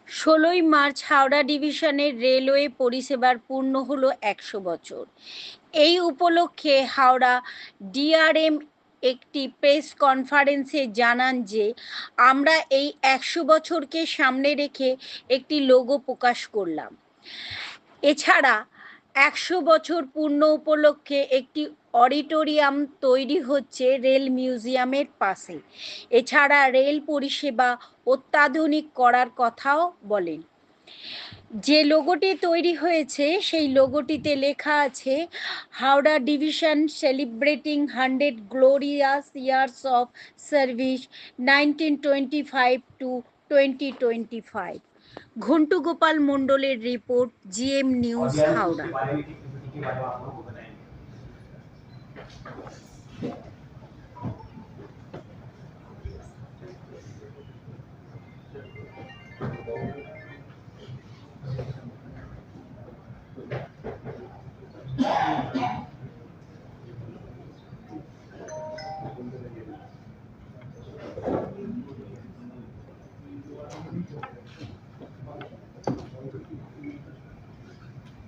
16ই March Howrah ডিভিশনের railway পরিষেবার পূর্ণ হলো 100 বছর। এই উপলক্ষে হাওড়া ডিআরএম একটি প্রেস কনফারেন্সে জানান যে আমরা এই 100 বছরকে সামনে রেখে একটি লোগো প্রকাশ করলাম। এছাড়া 100 বছর পূর্ণ উপলক্ষে একটি অডিটোরিয়াম তৈরি হচ্ছে রেল মিউজিয়ামের পাশে। এছাড়া রেল পরিষেবা অত্যাধুনিক করার কথাও বলেন। যে লোগোটি তৈরি হয়েছে সেই লোগোটিতে লেখা আছে Howrah division celebrating 100 glorious years of service 1925 to 2025। Ghantu Gopal মন্ডলের report, GM news, Howrah.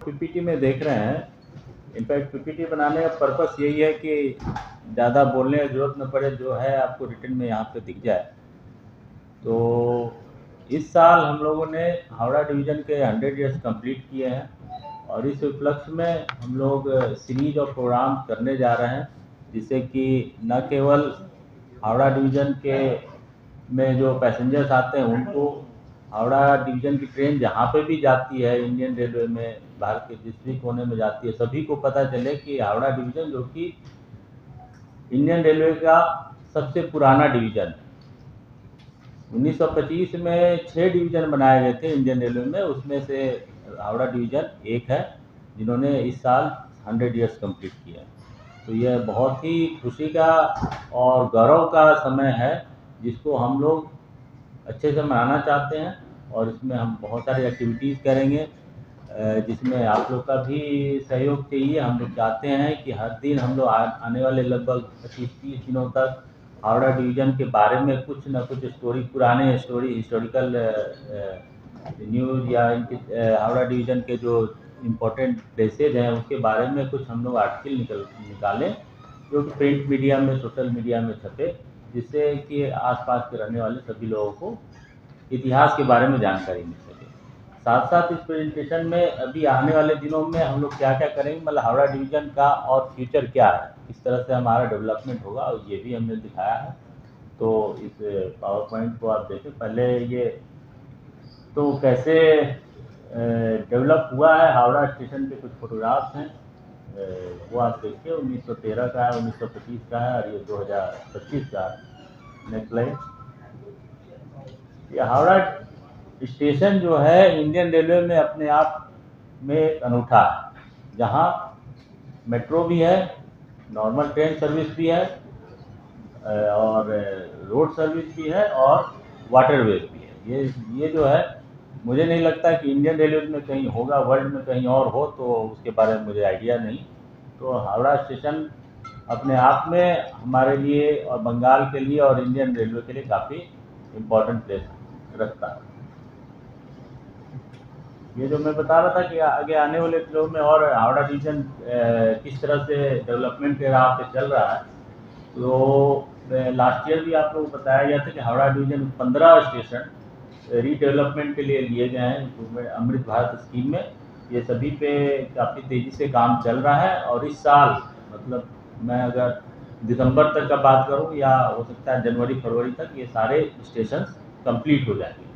PPT में देख रहे हैं। इनफैक्ट पीपीटी बनाने का पर्पस यही है कि ज़्यादा बोलने की ज़रूरत न पड़े, जो है आपको रिटन में यहाँ पे दिख जाए। तो इस साल हम लोगों ने हावड़ा डिवीज़न के 100 ईयर्स कंप्लीट किए हैं और इस उपलक्ष्य में हम लोग सीरीज ऑफ प्रोग्राम करने जा रहे हैं, जिससे कि न केवल हावड़ा डिवीज़न के में जो पैसेंजर्स आते हैं उनको हावड़ा डिवीज़न की ट्रेन जहाँ पे भी जाती है इंडियन रेलवे में, भारत के जिस भी कोने में जाती है, सभी को पता चले कि हावड़ा डिवीज़न जो कि इंडियन रेलवे का सबसे पुराना डिवीज़न है। 1925 में 6 डिवीज़न बनाए गए थे इंडियन रेलवे में, उसमें से हावड़ा डिवीज़न एक है जिन्होंने इस साल 100 ईयर्स कंप्लीट किया। तो यह बहुत ही खुशी का और गौरव का समय है, जिसको हम लोग अच्छे से मनाना चाहते हैं और इसमें हम बहुत सारी एक्टिविटीज़ करेंगे, जिसमें आप लोग का भी सहयोग चाहिए। हम लोग चाहते हैं कि हर दिन हम लोग आने वाले लगभग 25-30 दिनों तक हावड़ा डिवीज़न के बारे में कुछ न कुछ स्टोरी, पुराने स्टोरी, हिस्टोरिकल न्यूज़ या इनके हावड़ा डिवीज़न के जो इम्पोर्टेंट प्लेसेज हैं उसके बारे में कुछ हम लोग आर्टिकल निकालें, जो कि प्रिंट मीडिया में, सोशल मीडिया में छपे, जिससे कि आसपास के रहने वाले सभी लोगों को इतिहास के बारे में जानकारी मिल सके। साथ साथ इस प्रेजेंटेशन में अभी आने वाले दिनों में हम लोग क्या क्या करेंगे, मतलब हावड़ा डिवीज़न का और फ्यूचर क्या है, किस तरह से हमारा डेवलपमेंट होगा, और ये भी हमने दिखाया है। तो इस पावर पॉइंट को आप देखें। पहले ये तो कैसे डेवलप हुआ है, हावड़ा स्टेशन के कुछ फोटोग्राफ्स हैं, वो आप देखिए। 1913 का है, 1925 का है और ये 2025 का है। Next slide. ये हावड़ा स्टेशन जो है इंडियन रेलवे में अपने आप में एक अनूठा है, जहाँ मेट्रो भी है, नॉर्मल ट्रेन सर्विस भी है और रोड सर्विस भी है और वाटरवेज भी है। ये जो है, मुझे नहीं लगता कि इंडियन रेलवे में कहीं होगा, वर्ल्ड में कहीं और हो, तो उसके बारे में मुझे आइडिया नहीं। तो हावड़ा स्टेशन अपने आप में हमारे लिए और बंगाल के लिए और इंडियन रेलवे के लिए काफ़ी इम्पोर्टेंट प्लेस रखता है। ये जो मैं बता रहा था कि आगे आने वाले दिनों में और हावड़ा डिवीज़न किस तरह से डेवलपमेंट के राह पे चल रहा है, तो लास्ट ईयर भी आप लोगों को बताया गया था कि हावड़ा डिवीज़न 15 स्टेशन रीडेवलपमेंट के लिए लिए गए हैं अमृत भारत स्कीम में। ये सभी पे काफ़ी तेज़ी से काम चल रहा है और इस साल, मतलब मैं अगर दिसंबर तक का बात करूं या हो सकता है जनवरी फरवरी तक, ये सारे स्टेशन कंप्लीट हो जाएंगे।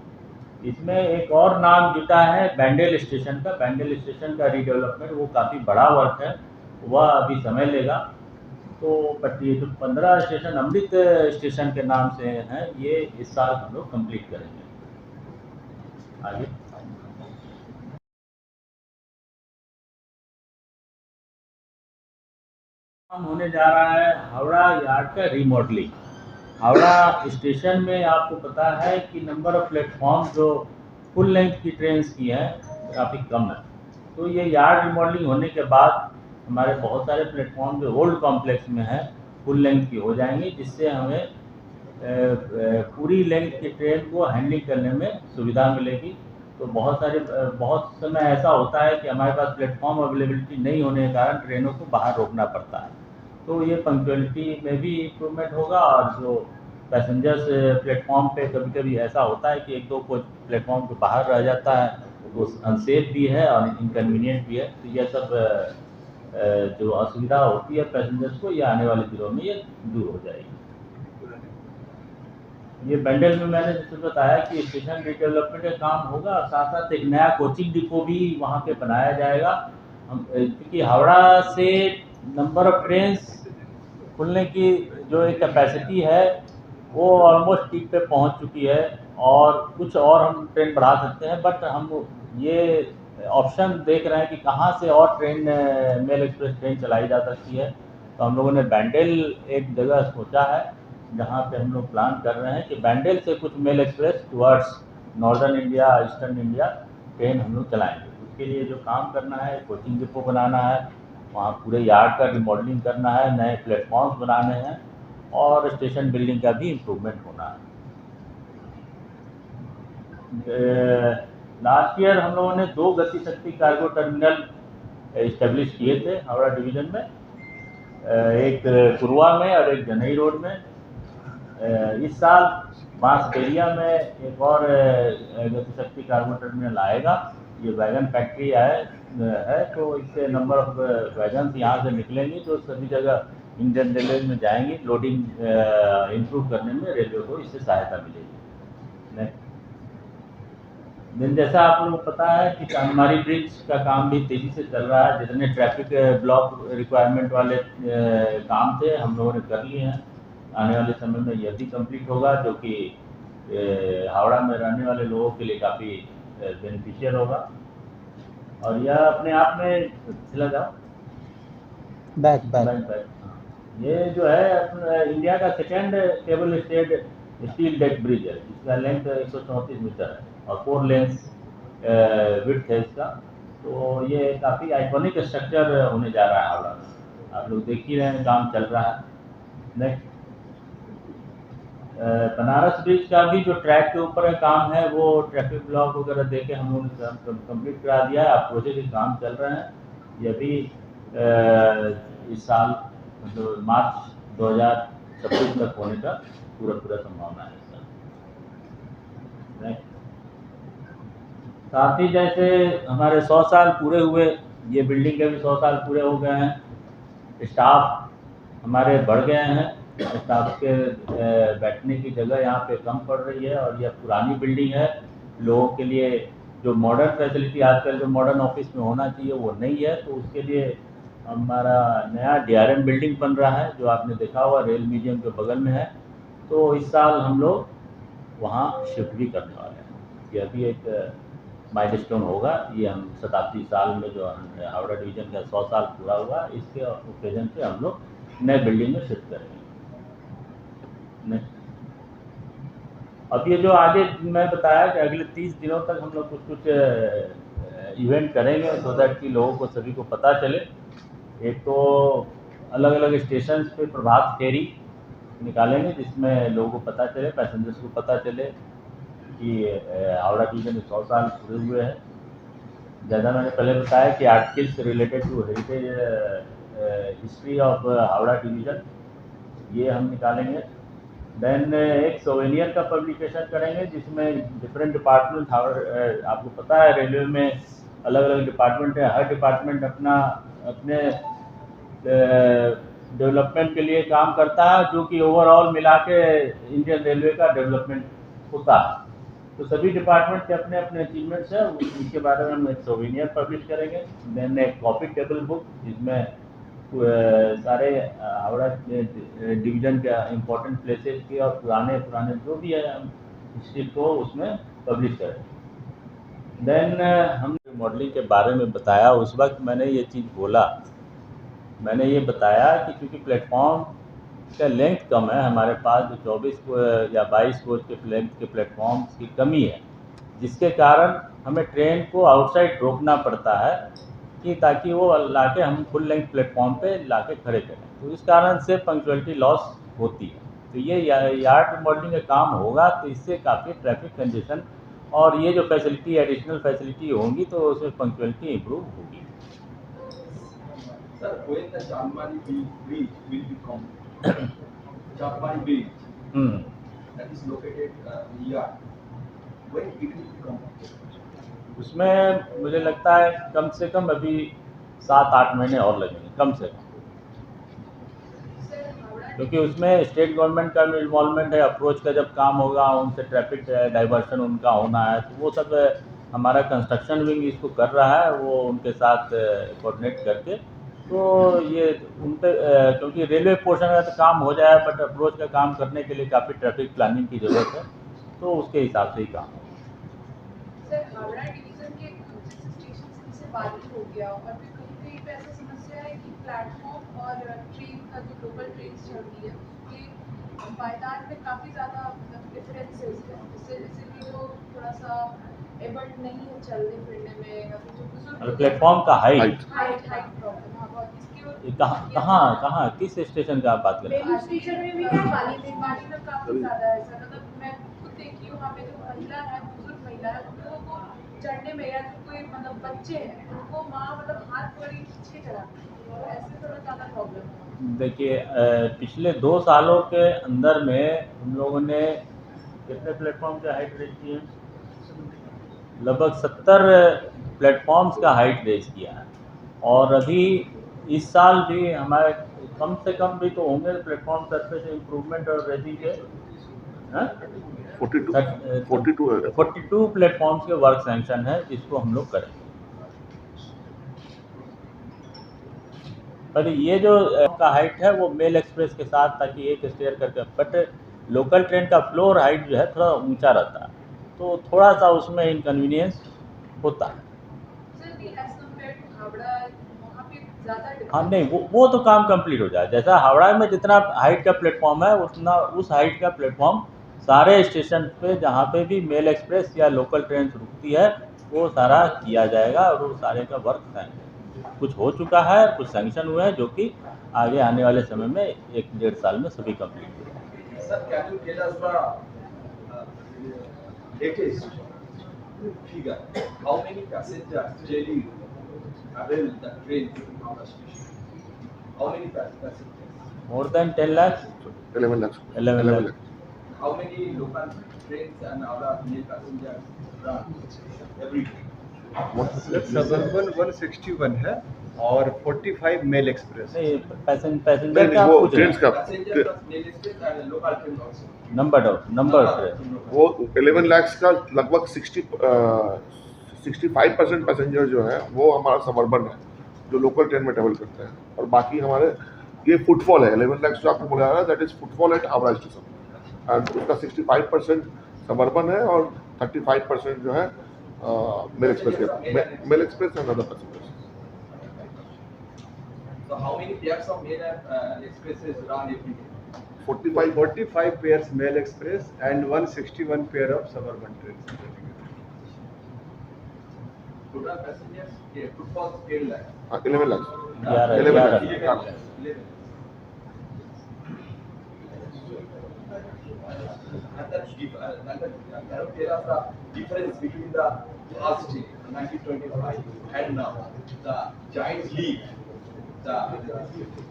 इसमें एक और नाम जुटा है बैंडेल स्टेशन का। बैंडेल स्टेशन का रीडेवलपमेंट वो काफ़ी बड़ा वर्क है, वह अभी समय लेगा। तो ये जो 15 स्टेशन अमृत स्टेशन के नाम से हैं, ये इस साल हम लोग कंप्लीट करेंगे। आगे काम होने जा रहा है हावड़ा यार्ड का रीमॉडलिंग। हावड़ा स्टेशन में आपको पता है कि नंबर ऑफ प्लेटफॉर्म जो फुल लेंथ की ट्रेन की हैं काफ़ी कम है। तो ये यार्ड रिमॉडलिंग होने के बाद हमारे बहुत सारे प्लेटफॉर्म जो ओल्ड कॉम्प्लेक्स में हैं फुल लेंथ की हो जाएंगी, जिससे हमें पूरी लेंथ की ट्रेन को हैंडलिंग करने में सुविधा मिलेगी तो बहुत समय ऐसा होता है कि हमारे पास प्लेटफॉर्म अवेलेबिलिटी नहीं होने के कारण ट्रेनों को बाहर रोकना पड़ता है। तो ये पंक्चुअलिटी में भी इम्प्रूवमेंट होगा, और जो पैसेंजर्स प्लेटफॉर्म पे कभी-कभी ऐसा होता है कि 1-2 कोच प्लेटफॉर्म के बाहर रह जाता है, वो अनसेफ भी है और इनकन्वीनियंट भी है। तो यह सब जो असुविधा होती है पैसेंजर्स को, ये आने वाले दिनों में ये दूर हो जाएगी। ये बैंडल में मैंने जैसे बताया कि स्टेशन रिडेवलपमेंट का काम होगा, और साथ साथ एक नया कोचिंग डिपो भी वहाँ पे बनाया जाएगा। हम क्योंकि हावड़ा से नंबर ऑफ ट्रेन खुलने की जो एक कैपेसिटी है वो ऑलमोस्ट पीक पे पहुँच चुकी है, और कुछ और हम ट्रेन बढ़ा सकते हैं, बट हम ये ऑप्शन देख रहे हैं कि कहाँ से और ट्रेन मेल एक्सप्रेस ट्रेन चलाई जा सकती है। तो हम लोगों ने बैंडल एक जगह सोचा है जहाँ पे हम लोग प्लान कर रहे हैं कि बैंडल से कुछ mail express towards northern India, eastern India train हम लोग चलाएंगे। उसके लिए जो काम करना है, कोचिंग डिपो बनाना है, वहाँ पूरे यार्ड का रिमॉडलिंग करना है, नए प्लेटफॉर्म्स बनाने हैं, और स्टेशन बिल्डिंग का भी इम्प्रूवमेंट होना है। लास्ट ईयर हम लोगों ने 2 गति शक्ति कार्गो टर्मिनल इस्टेब्लिश किए थे हावड़ा डिवीज़न में, एक कुरवा में और एक जनई रोड में। इस साल बांसबेरिया में एक और गति शक्ति कार्गो टर्मिनल आएगा। ये वैगन फैक्ट्री है, तो इससे नंबर ऑफ वैगन यहाँ से निकलेंगे तो सभी जगह इंडियन रेलवे में जाएंगी। लोडिंग इम्प्रूव करने में रेलवे को इससे सहायता मिलेगी। दिन जैसा आप लोगों को पता है कि चांदमारी ब्रिज का काम भी तेज़ी से चल रहा है। जितने ट्रैफिक ब्लॉक रिक्वायरमेंट वाले काम थे हम लोगों ने कर लिए हैं। आने वाले समय में यह भी कंप्लीट होगा, जो कि हावड़ा में रहने वाले लोगों के लिए काफ़ी बेनिफिशियल होगा। और यह अपने आप में चला जाओ बैक ये जो है इंडिया का second cable stayed steel deck bridge है, जिसका लेंथ 134 मीटर है और 4 लेन्स विड्थ है इसका। तो ये काफ़ी आइकॉनिक स्ट्रक्चर होने जा रहा है हावड़ा में। आप लोग देख ही रहे हैं, काम चल रहा है। नेक्स्ट, बनारस ब्रिज का भी जो ट्रैक के ऊपर का काम है, वो ट्रैफिक ब्लॉक वगैरह दे के हम लोगों ने कंप्लीट करा दिया है। अब प्रोजेक्ट के काम चल रहे हैं। यह भी इस साल मतलब मार्च 2026 तक होने का पूरा संभावना है इसका। साथ ही जैसे हमारे 100 साल पूरे हुए, ये बिल्डिंग के भी 100 साल पूरे हो गए हैं। स्टाफ हमारे बढ़ गए हैं, स्टाफ के बैठने की जगह यहाँ पे कम पड़ रही है, और यह पुरानी बिल्डिंग है। लोगों के लिए जो मॉडर्न फैसिलिटी आजकल जो मॉडर्न ऑफिस में होना चाहिए वो नहीं है, तो उसके लिए हमारा नया DRM बिल्डिंग बन रहा है, जो आपने देखा हुआ रेल म्यूजियम के बगल में है। तो इस साल हम लोग वहाँ शिफ्ट भी करने वाले हैं। यह भी एक माइलस्टोन होगा। ये हम शताब्दी साल में जो हावड़ा डिवीज़न का 100 साल पूरा हुआ, इसके ओकेजन पे हम लोग नए बिल्डिंग में शिफ्ट करेंगे। अब ये जो आगे मैं बताया कि अगले 30 दिनों तक हम लोग कुछ इवेंट करेंगे, सो दैट कि लोगों को सभी को पता चले। एक तो अलग अलग स्टेशन पे प्रभात फेरी निकालेंगे, जिसमें लोगों को पता चले, पैसेंजर्स को पता चले कि हावड़ा डिवीज़न 100 साल पूरे हुए हैं। ज़्यादा मैंने पहले बताया कि articles related to heritage history of Howrah division, ये हम निकालेंगे। देन एक सोवेनियर का पब्लिकेशन करेंगे, जिसमें डिफरेंट डिपार्टमेंट आपको पता है रेलवे में अलग अलग डिपार्टमेंट है। हर डिपार्टमेंट अपने डेवलपमेंट के लिए काम करता है, जो कि ओवरऑल मिला के इंडियन रेलवे का डेवलपमेंट होता है। तो सभी डिपार्टमेंट के अपने अपने अचीवमेंट्स हैं, उसके बारे में हम एक सोवेनियर पब्लिश करेंगे। देन एक कॉपी टेबल बुक, जिसमें सारे हावड़ा डिवीज़न के इम्पोर्टेंट प्लेसेस के और पुराने जो भी है हिस्ट्री को उसमें पब्लिश करें। देन हम मॉडलिंग के बारे में बताया, उस वक्त मैंने ये चीज़ बोला, मैंने ये बताया कि क्योंकि प्लेटफॉर्म का लेंथ कम है हमारे पास, जो 24 या 22 कोच के लेंथ के प्लेटफॉर्म्स की कमी है, जिसके कारण हमें ट्रेन को आउटसाइड रोकना पड़ता है कि ताकि वो लाके हम फुल लेंथ प्लेटफॉर्म पे लाके खड़े करें। तो इस कारण से पंक्चुअलिटी लॉस होती है। तो ये यार्ड मॉडलिंग का काम होगा, तो इससे काफ़ी ट्रैफिक कंजेशन और ये जो फैसिलिटी एडिशनल फैसिलिटी होंगी तो उसमें पंक्चुअलिटी इम्प्रूव होगी। Sir, when the Chandmali bridge will be completed, Chandmali bridge that is located here, when it will be completed? उसमें मुझे लगता है कम से कम अभी 7-8 महीने और लगेंगे कम से कम, क्योंकि उसमें स्टेट गवर्नमेंट का भी इन्वॉल्वमेंट है। अप्रोच का जब काम होगा, उनसे ट्रैफिक डाइवर्शन उनका होना है, तो वो सब हमारा कंस्ट्रक्शन विंग इसको कर रहा है, वो उनके साथ कोऑर्डिनेट करके। तो ये उन पे क्योंकि रेलवे पोर्शन का तो काम हो जाए, बट अप्रोच का काम करने के लिए काफ़ी ट्रैफिक प्लानिंग की ज़रूरत है, तो उसके हिसाब से ही काम है। सर, हावड़ा डिवीजन के स्टेशन से बाधित हो गया और फिर कहीं पे ऐसा समस्या है कि प्लेटफॉर्म और ट्रेन का जो लोकल ट्रेन चलती है उसके पायदान में काफ़ी ज़्यादा डिफरेंसेस है, जिससे जैसे कि वो थोड़ा सा एबल्ड नहीं है चलने फिरने में, या फिर जो बुजुर्ग प्लेटफॉर्म का हाइट हाइट प्रॉब्लम है बहुत। इसकी कहाँ किस स्टेशन का आप बात कर रहे हैं? बेलूर स्टेशन में भी है, पाली में काफ़ी ज़्यादा है सर। मतलब मैं खुद देखी हूँ, वहाँ पे जो महिला है, बुजुर्ग महिला है, उनको चढ़ने में, या जो कोई मतलब बच्चे हैं उनको माँ मतलब हाथ बड़ी खींच के चलाती है, और ऐसे थोड़ा ज़्यादा प्रॉब्लम है। देखिए, पिछले 2 सालों के अंदर में हम लोगों ने कितने प्लेटफॉर्म की हाइट रेज की है? लगभग 70 प्लेटफॉर्म्स का हाइट रेज किया है। और अभी इस साल भी हमारे कम से कम भी तो होंगे प्लेटफॉर्म सरफेस इम्प्रूवमेंट और रेजिंग के 42 प्लेटफॉर्म्स के वर्क सैंक्शन है, जिसको हम लोग करेंगे। पर ये जो का हाइट है वो मेल एक्सप्रेस के साथ, ताकि एक स्टेयर करके, बट लोकल ट्रेन का फ्लोर हाइट जो है थोड़ा ऊंचा रहता है, तो थोड़ा सा उसमें इनकन्वीनियंस होता है। हाँ, नहीं, वो तो काम कंप्लीट हो जाए। जैसा हावड़ा में जितना हाइट का प्लेटफॉर्म है, उतना उस हाइट का प्लेटफॉर्म सारे स्टेशन पे जहाँ पे भी मेल एक्सप्रेस या लोकल ट्रेन रुकती है, वो सारा किया जाएगा। और वो सारे का वर्क कुछ हो चुका है, कुछ सैंक्शन हुए हैं, जो कि आगे आने वाले समय में 1-1.5 साल में सभी कंप्लीट हो जाएंगे। Sir, can you tell us the latest figure? How many passengers daily avail the train from Howrah station? How many passengers? More than 10 lakhs? 11 lakhs. 11 lakhs. How many local trains and Howrah mail passengers run every day? Suburban 161 है और 45 mail express. नहीं, passenger का वो पूछ रहे train हैं। का Passenger plus mail express and local train also. Number train. वो 11 lakhs का लगभग 65% पैसेंजर जो है वो हमारा सबर्बन है, जो लोकल ट्रेन में ट्रेवल करते हैं। और बाकी हमारे ये फुटफॉल है। 11 lakhs जो आपको बोला जा रहा है, that is footfall at Howrah station, and उसका 65% सबर्बन है और 35% जो है mail express and other passengers. So how many pairs of mail and expresses run every day? 45 pairs mail express and 161 pair of suburban train. Total passengers, footfalls 10 lakhs. 11 lakhs. 11 lakhs। 11. And can you tell us the difference between the past 1925 and now, the giant leap,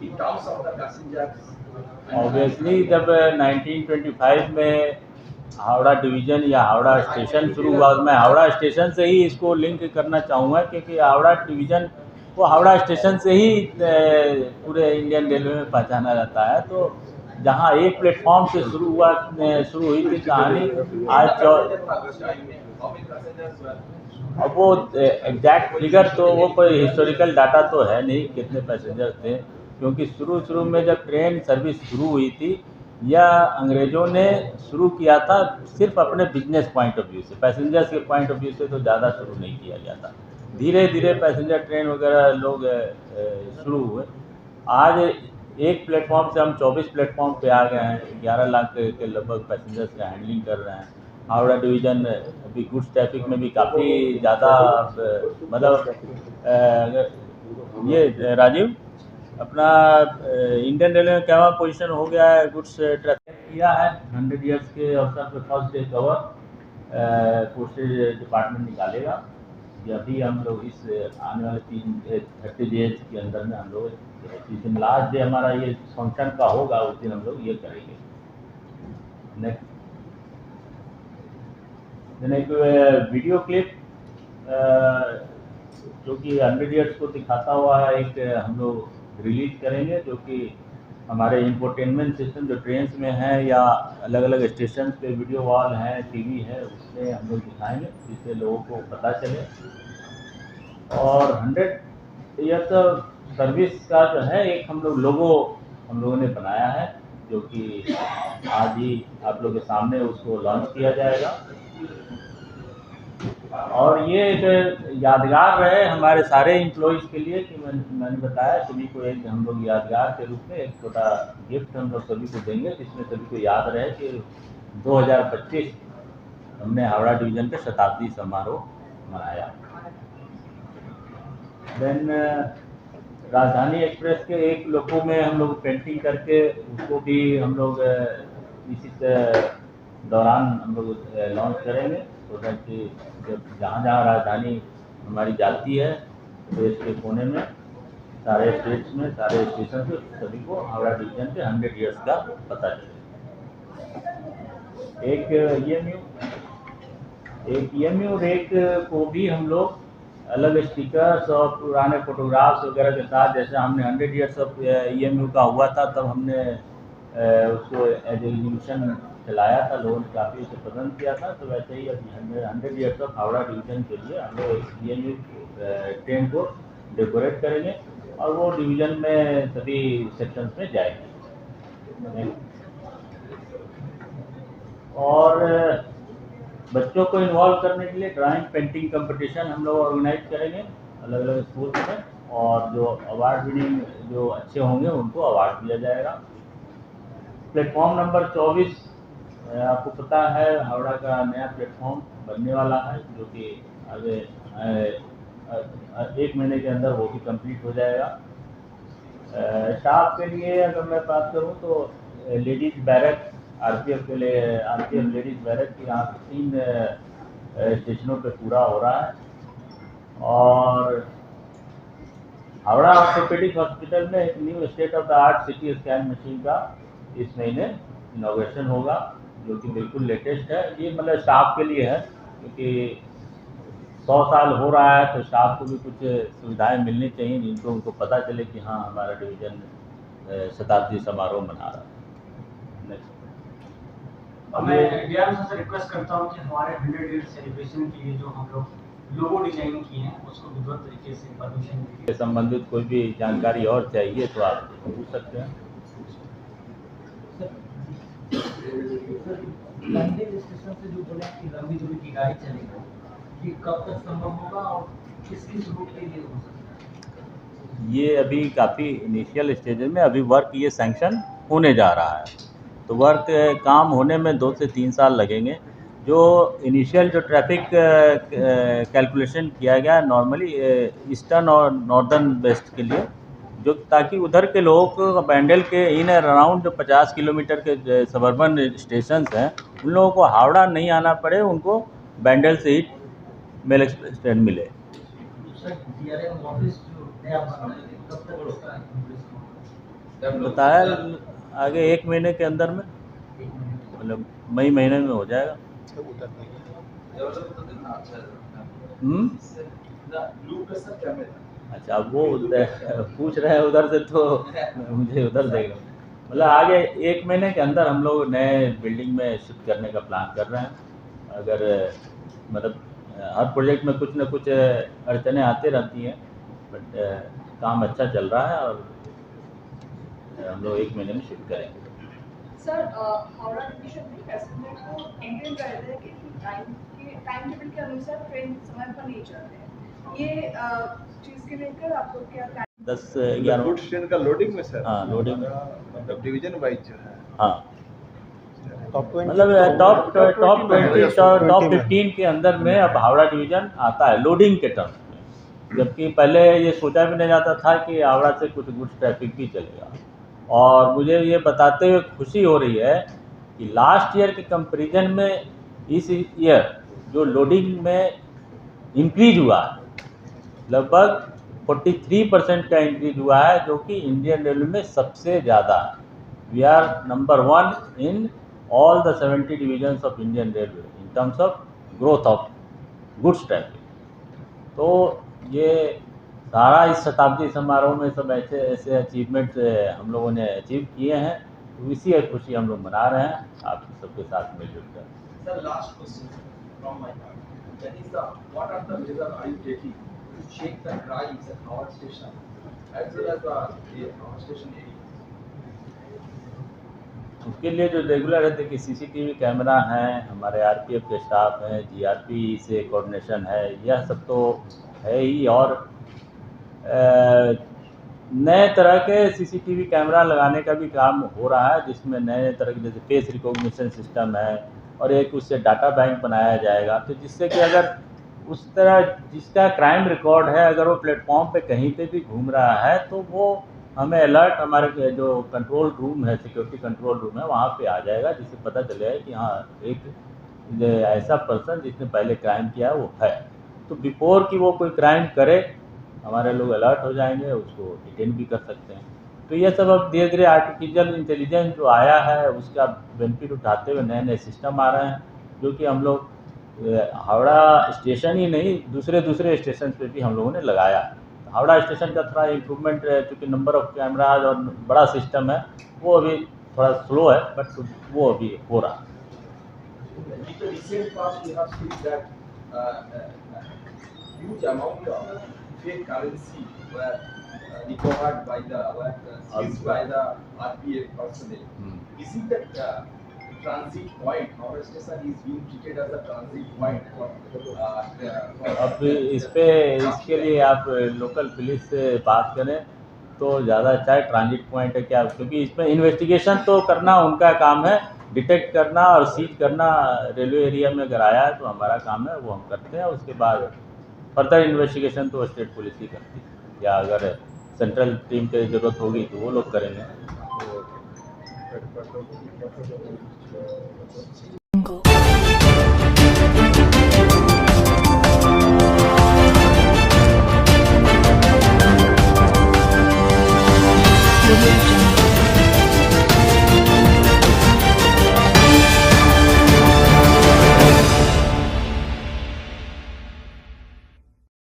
in terms of the passengers? Obviously जब 1925 में Howrah division या Howrah station शुरू हुआ, मैं Howrah station से ही इसको link करना चाहूँगा, क्योंकि हावड़ा डिवीज़न को हावड़ा स्टेशन से ही पूरे इंडियन रेलवे में पहचाना जाता है। तो जहाँ एक प्लेटफॉर्म से शुरू हुई थी कहानी, आज अब वो एग्जैक्ट फिगर तो वो कोई हिस्टोरिकल डाटा तो है नहीं कितने पैसेंजर्स थे, क्योंकि शुरू में जब ट्रेन सर्विस शुरू हुई थी, या अंग्रेज़ों ने शुरू किया था सिर्फ अपने बिजनेस पॉइंट ऑफ व्यू से, पैसेंजर्स के पॉइंट ऑफ व्यू से तो ज़्यादा शुरू नहीं किया गया था। धीरे धीरे पैसेंजर ट्रेन वगैरह लोग शुरू हुए। आज एक प्लेटफॉर्म से हम 24 प्लेटफॉर्म पे आ गए हैं, 11 लाख के लगभग पैसेंजर्स का हैंडलिंग कर रहे हैं। हावड़ा डिवीज़न अभी गुड्स ट्रैफिक में भी काफ़ी ज़्यादा, मतलब ये राजीव अपना इंडियन रेलवे में क्या पोजीशन हो गया है गुड्स ट्रैफिक किया है 100 ईयर्स के अवसर पर first day cover postage department निकालेगा। ये अभी हम लोग इस आने वाले 30 डेज के अंदर में हम लोग जिस दिन लास्ट डे हमारा ये फंक्शन का होगा उस दिन हम लोग ये करेंगे। नेक्स्ट देन एक वीडियो क्लिप जो कि 100 ईयर्स को दिखाता हुआ एक हम लोग रिलीज करेंगे, जो कि हमारे इंफोटेनमेंट सिस्टम जो ट्रेन में है या अलग अलग स्टेशन पे वीडियो वॉल है, टीवी है, उसमें हम लोग दिखाएंगे जिससे लोगों को पता चले। और 100 ईयर्स सर्विस का जो है एक हम लोगों ने बनाया है, जो कि आज ही आप लोगों के सामने उसको लॉन्च किया जाएगा। और ये एक यादगार रहे हमारे सारे एम्प्लॉइज़ के लिए कि मैंने बताया सभी को एक हम लोग यादगार के रूप में एक छोटा गिफ्ट हम लोग सभी को देंगे, जिसमें सभी को याद रहे कि 2025 हमने हावड़ा डिवीज़न के शताब्दी समारोह मनाया। देन राजधानी एक्सप्रेस के एक लोगों में हम लोग पेंटिंग करके उसको भी हम लोग इसी दौरान हम लोग लॉन्च करेंगे, तो कि जब जहाँ राजधानी हमारी जाती है देश के कोने में, सारे स्टेट्स में, सारे स्टेशन पे सभी को हावड़ा डिवीजन के 100 ईयर्स का पता चले। एक EMU रेक को भी हम लोग अलग स्टिकर्स और पुराने फोटोग्राफ्स वगैरह के साथ, जैसे हमने 100 ईयर्स ऑफ EMU का हुआ था तब हमने उसको एज एग्जीबिशन चलाया था, लोगों ने काफ़ी उसे पसंद किया था। तो वैसे ही अभी 100 ईयर्स ऑफ हावड़ा डिवीज़न के लिए हम लोग EMU ट्रेन को डेकोरेट करेंगे और वो डिवीज़न में सभी सेक्शंस में जाएगी। और बच्चों को इन्वॉल्व करने के लिए ड्राइंग पेंटिंग कंपटीशन हम लोग ऑर्गेनाइज करेंगे अलग अलग स्कूल्स में, और जो अवार्ड विनिंग जो अच्छे होंगे उनको अवार्ड दिया जाएगा। प्लेटफॉर्म नंबर 24 आपको पता है हावड़ा का नया प्लेटफॉर्म बनने वाला है, जो कि आगे 1 महीने के अंदर वो भी कंप्लीट हो जाएगा। स्टाफ के लिए अगर मैं बात करूं तो लेडीज़ बैरक RPF के लिए RPF लेडीज़ बैरक की यहाँ 3 स्टेशनों पे पूरा हो रहा है। और हावड़ा ऑर्थोपेडिक हॉस्पिटल में एक new state of the art CT scan machine का इस महीने इनॉग्रेशन होगा, जो कि बिल्कुल लेटेस्ट है। ये मतलब स्टाफ के लिए है, क्योंकि 100 साल हो रहा है तो स्टाफ को भी कुछ सुविधाएं मिलनी चाहिए जिनको उनको पता चले कि हाँ हमारा डिवीज़न शताब्दी समारोह मना रहा है। नेक्स्ट मैं डीआरएम से रिक्वेस्ट करता हूँ कि हमारे 100 ईयर सेलिब्रेशन के लिए जो हम लोग लोगो डिजाइन किए हैं उसको विधिवत तरीके से परमिशन से संबंधित कोई भी जानकारी और चाहिए तो आप पूछ सकते हैं। लंबे स्टेशन से जो बोले कि लंबी दूरी की गाड़ी चलेगी, ये कब तक संभव होगा और किस रूट के लिए हो सकता है? ये अभी काफ़ी इनिशियल स्टेज में, अभी वर्क ये सैंक्शन होने जा रहा है, तो वर्क काम होने में 2 से 3 साल लगेंगे। जो इनिशियल जो ट्रैफिक कैलकुलेशन किया गया नॉर्मली ईस्टर्न और नॉर्दर्न वेस्ट के लिए, जो ताकि उधर के लोगों को बैंडल के इन एंड अराउंड जो 50 किलोमीटर के सबर्बन स्टेशंस हैं उन लोगों को हावड़ा नहीं आना पड़े, उनको बैंडल से ही मेल एक्सप्रेस ट्रेन मिले। बताया आगे 1 महीने के अंदर में, मतलब मई महीने में हो जाएगा। अच्छा, वो पूछ रहे हैं उधर से तो मुझे उधर देगा। मतलब आगे 1 महीने के अंदर हम लोग नए बिल्डिंग में शिफ्ट करने का प्लान कर रहे हैं। अगर मतलब हर प्रोजेक्ट में कुछ न कुछ अड़चनें आती रहती हैं, बट काम अच्छा चल रहा है और हम लोग 1 महीने में शिफ्ट करेंगे। सर, हावड़ा डिवीजन में पैसेंजर को मेंटेन कर रहे हैं कि टाइम टेबल के अनुसार ट्रेन समय पर नहीं चलते हैं। ये चीज़ के लेकर आपको क्या 10-11 गुड्स ट्रेन का लोडिंग में सर? हाँ, लोडिंग में, मतलब डिवीजन वाइज जो है। हाँ, मतलब टॉप 20 टॉप 15 के अंदर में अब हावड़ा डिवीज़न आता है लोडिंग के टर्म में, जबकि पहले ये सोचा भी नहीं जाता था कि हावड़ा से कुछ गुड्स ट्रैफिक भी चलेगा। और मुझे ये बताते हुए खुशी हो रही है कि लास्ट ईयर के कंपैरिजन में इस ईयर जो लोडिंग में इंक्रीज हुआ है, लगभग 43% का इंक्रीज हुआ है, जो कि इंडियन रेलवे में सबसे ज़्यादा है। We are number 1 in all the 70 divisions of Indian railway in terms of growth of goods traffic. तो ये सारा इस शताब्दी समारोह में सब ऐसे ऐसे अचीवमेंट हम लोगों ने अचीव किए हैं, तो इसी की खुशी हम लोग मना रहे हैं आप सबके साथ मिलजुल कर। Sir, last question from my part. That is what are the measures are you taking to check the crimes at our station as well as the our station area? उसके लिए जो रेगुलर है कि सीसीटीवी कैमरा हैं, हमारे RPF के staff हैं, GRP से कोऑर्डिनेशन है, यह सब तो है ही। और नए तरह के सीसीटीवी कैमरा लगाने का भी काम हो रहा है, जिसमें नए तरह के जैसे फेस रिकॉग्निशन सिस्टम है और एक उससे डाटा बैंक बनाया जाएगा, तो जिससे कि अगर उस तरह जिसका क्राइम रिकॉर्ड है अगर वो प्लेटफॉर्म पे कहीं पे भी घूम रहा है तो वो हमें अलर्ट हमारे जो कंट्रोल रूम है, सिक्योरिटी कंट्रोल रूम है, वहाँ पे आ जाएगा, जिससे पता चलेगा कि हाँ एक ऐसा पर्सन जिसने पहले क्राइम किया है वो है। तो बिफोर कि वो कोई क्राइम करे हमारे लोग अलर्ट हो जाएंगे, उसको डिटेन भी कर सकते हैं। तो ये सब अब धीरे धीरे आर्टिफिशियल इंटेलिजेंस जो आया है उसका बेनिफिट उठाते हुए नए नए सिस्टम आ रहे हैं, जो कि हम लोग हावड़ा स्टेशन ही नहीं दूसरे स्टेशन पे भी हम लोगों ने लगाया। हावड़ा स्टेशन का थोड़ा इम्प्रूवमेंट चूँकि नंबर ऑफ कैमराज और बड़ा सिस्टम है वो अभी थोड़ा स्लो है, बट वो अभी हो रहा है। In the recent past, we have seen that huge amount of fake currency were recovered by seized by the RPF personnel. Is it that transit point? Our station is being treated as a transit point for अब इसके लिए आप local police से बात करें तो ज़्यादा अच्छा है। ट्रांजिट पॉइंट है क्या, क्योंकि इसमें इन्वेस्टिगेशन तो करना उनका काम है, डिटेक्ट करना और सीज करना रेलवे एरिया में अगर आया है तो हमारा काम है, वो हम करते हैं। उसके बाद फर्दर इन्वेस्टिगेशन तो स्टेट पुलिस ही करती है, या अगर सेंट्रल टीम की ज़रूरत होगी तो वो लोग करेंगे।